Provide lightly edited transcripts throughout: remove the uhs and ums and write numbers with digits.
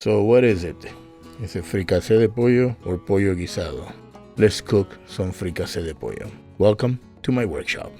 So what is it? Is it fricase de pollo or pollo guisado? Let's cook some fricase de pollo. Welcome to my workshop.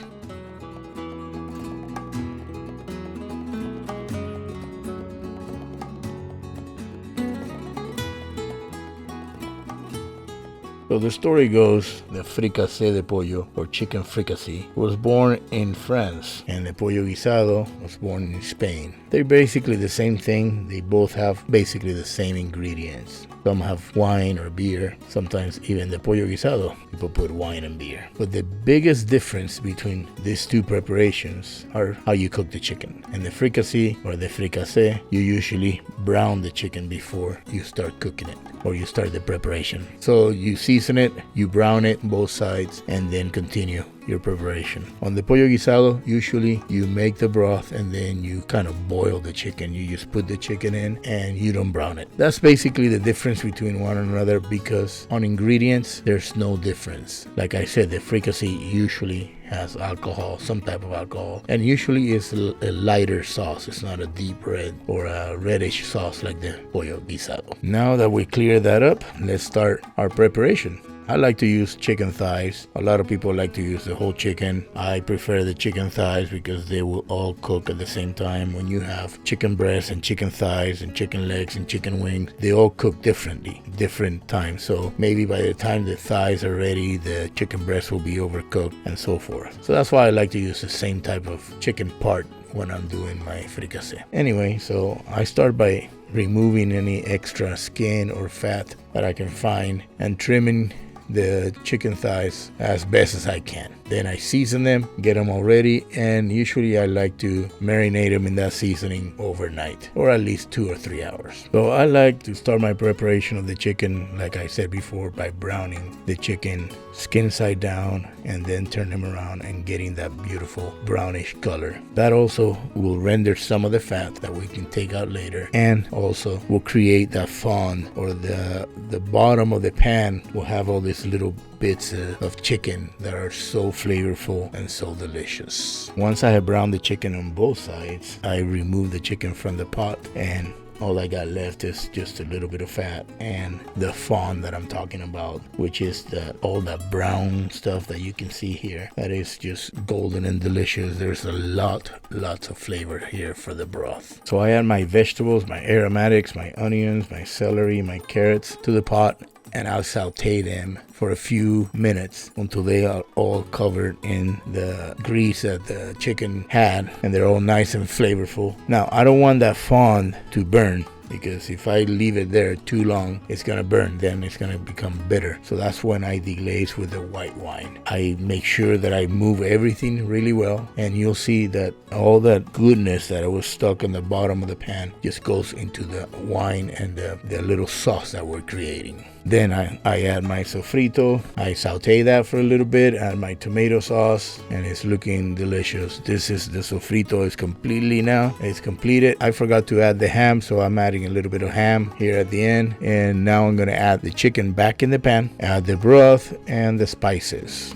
So the story goes that fricase de pollo, or chicken fricassee, was born in France, and the pollo guisado was born in Spain. They're basically the same thing. They both have basically the same ingredients. Some have wine or beer. Sometimes even the pollo guisado, people put wine and beer. But the biggest difference between these two preparations are how you cook the chicken. In the fricassee or the fricase, you usually brown the chicken before you start cooking it, or you start the preparation. So you season it, you brown it on both sides, and then continue your preparation. On the pollo guisado, usually you make the broth and then you kind of boil the chicken. You just put the chicken in and you don't brown it. That's basically the difference between one another, because on ingredients there's no difference. Like I said, the fricassee usually has alcohol, some type of alcohol, and usually it's a lighter sauce. It's not a deep red or a reddish sauce like the pollo guisado. Now that we clear that up, let's start our preparation. I like to use chicken thighs. A lot of people like to use the whole chicken. I prefer the chicken thighs because they will all cook at the same time. When you have chicken breasts and chicken thighs and chicken legs and chicken wings, they all cook differently, different times. So maybe by the time the thighs are ready, the chicken breast will be overcooked and so forth. So that's why I like to use the same type of chicken part when I'm doing my fricassee. Anyway, so I start by removing any extra skin or fat that I can find and trimming the chicken thighs as best as I can. Then I season them, get them all ready, and usually I like to marinate them in that seasoning overnight, or at least 2 or 3 hours. So I like to start my preparation of the chicken, like I said before, by browning the chicken skin side down and then turn them around and getting that beautiful brownish color. That also will render some of the fat that we can take out later, and also will create that fond, or the bottom of the pan will have all these little bits of chicken that are so flavorful and so delicious. Once I have browned the chicken on both sides, I remove the chicken from the pot, and all I got left is just a little bit of fat and the fond that I'm talking about, which is all that brown stuff that you can see here. That is just golden and delicious. There's lots of flavor here for the broth. So I add my vegetables, my aromatics, my onions, my celery, my carrots to the pot, and I'll saute them for a few minutes until they are all covered in the grease that the chicken had and they're all nice and flavorful. Now, I don't want that fond to burn, because if I leave it there too long, it's gonna burn, then it's gonna become bitter. So that's when I deglaze with the white wine. I make sure that I move everything really well, and you'll see that all that goodness that was stuck on the bottom of the pan just goes into the wine and the little sauce that we're creating. Then I add my sofrito. I saute that for a little bit, add my tomato sauce, and it's looking delicious. This is the sofrito is completely now. It's completed. I forgot to add the ham, so I'm adding a little bit of ham here at the end. And now I'm gonna add the chicken back in the pan, add the broth and the spices.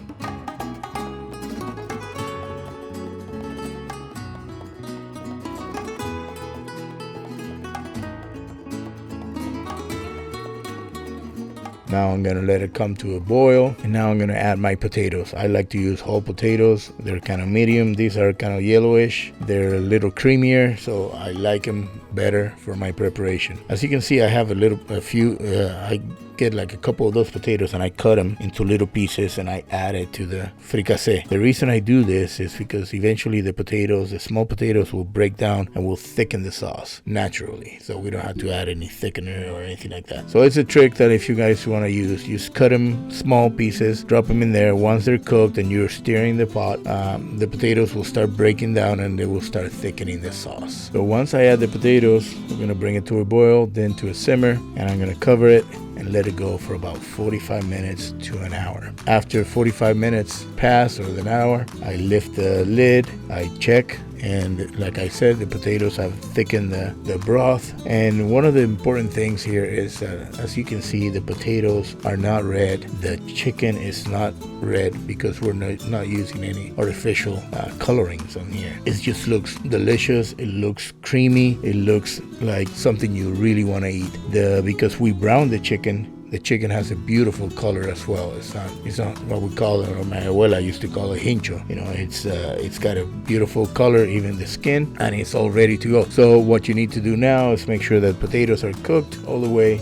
Now I'm gonna let it come to a boil, and now I'm gonna add my potatoes. I like to use whole potatoes. They're kind of medium. These are kind of yellowish. They're a little creamier, so I like them better for my preparation. As you can see, I have I get like a couple of those potatoes and I cut them into little pieces and I add it to the fricassee. The reason I do this is because eventually the small potatoes will break down and will thicken the sauce naturally, so we don't have to add any thickener or anything like that. So it's a trick that if you guys want to use, just cut them small pieces, drop them in there. Once they're cooked and you're stirring the pot, the potatoes will start breaking down and they will start thickening the sauce. So once I add the potatoes, I'm gonna bring it to a boil, then to a simmer, and I'm gonna cover it and let it go for about 45 minutes to an hour. After 45 minutes pass, or an hour, I lift the lid, I check And like I said, the potatoes have thickened the broth. And one of the important things here is, as you can see, the potatoes are not red. The chicken is not red because we're not using any artificial colorings on here. It just looks delicious. It looks creamy. It looks like something you really want to eat. Because we browned the chicken. The chicken has a beautiful color as well. It's not what we call it, or my abuela used to call it hincho. You know, it's got a beautiful color, even the skin, and it's all ready to go. So what you need to do now is make sure that potatoes are cooked all the way,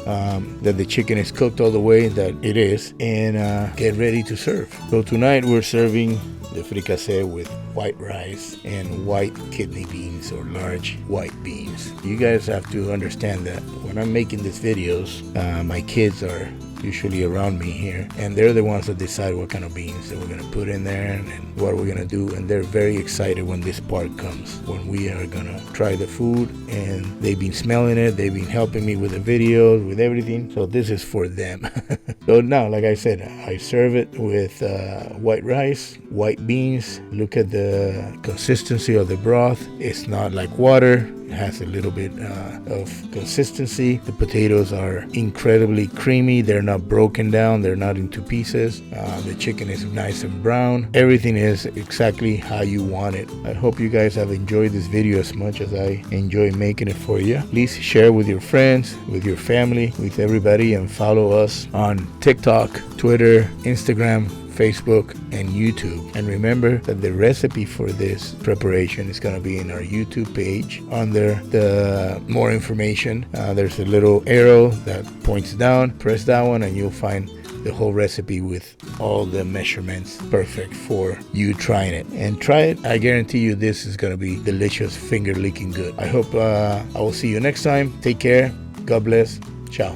that the chicken is cooked all the way that it is, and get ready to serve. So tonight we're serving the fricassee with white rice and white kidney beans, or large white beans. You guys have to understand that when I'm making these videos, my kids are usually around me here, and they're the ones that decide what kind of beans that we're going to put in there and what we're going to do. And they're very excited when this part comes, when we are going to try the food, and they've been smelling it, they've been helping me with the videos, with everything. So this is for them. So now, like I said, I serve it with white rice, white beans. Look at the consistency of the broth. It's not like water. It has a little bit of consistency. The potatoes are incredibly creamy. They're not broken down. They're not into pieces. The chicken is nice and brown. Everything is exactly how you want it. I hope you guys have enjoyed this video as much as I enjoy making it for you. Please share with your friends, with your family, with everybody, and follow us on TikTok, Twitter, Instagram, Facebook, and YouTube. And remember that the recipe for this preparation is going to be in our YouTube page. Under the more information, there's a little arrow that points down. Press that one and you'll find the whole recipe with all the measurements perfect for you trying it. And try it. I guarantee you this is going to be delicious, finger licking good. I hope I will see you next time. Take care. God bless. Ciao.